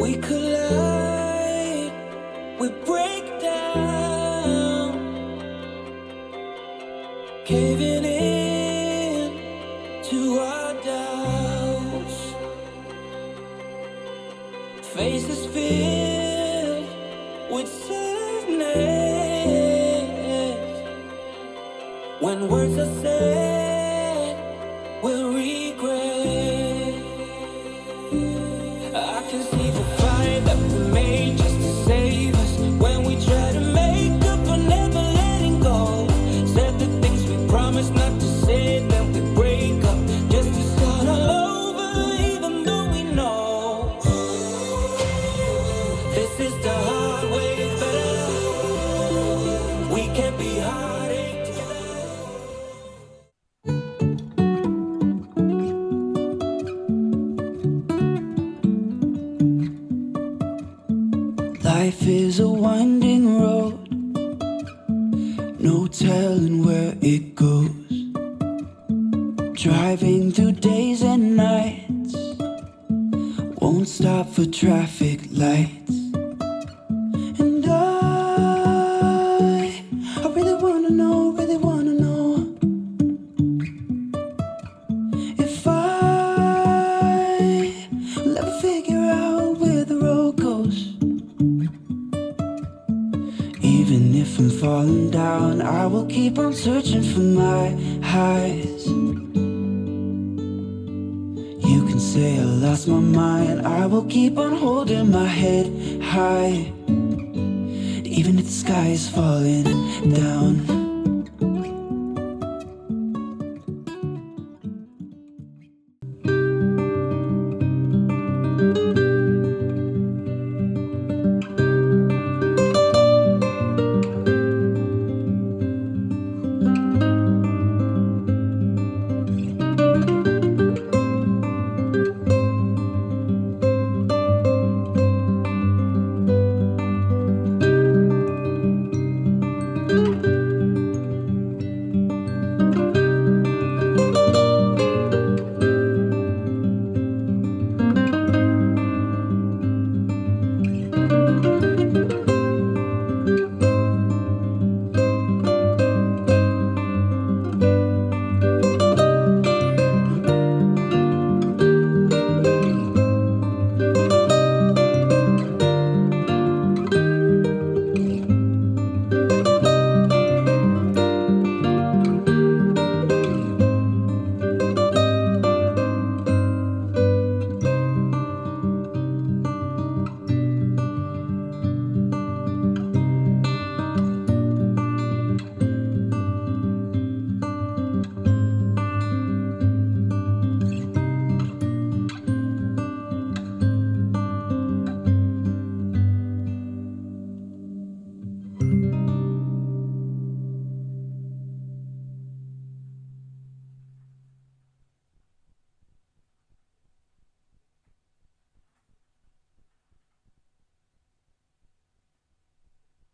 We collide, we break down, caving in to our doubts. Faces filled with sadness. When words are said, we'll regret. I can see the fight that we made just to save us. When we try to make up for never letting go. Said the things we promised not to say, then we break up just to start all over, even though we know this is the hard way better. We can't be heartache together. Life is a winding road, no telling where it goes. Driving through days and nights, won't stop for traffic lights. And I really wanna know if I'll ever figure out where the road goes. Even if I'm falling down, I will keep on searching for my highs. You can say I lost my mind, I will keep on holding my head high. Even if the sky is falling down.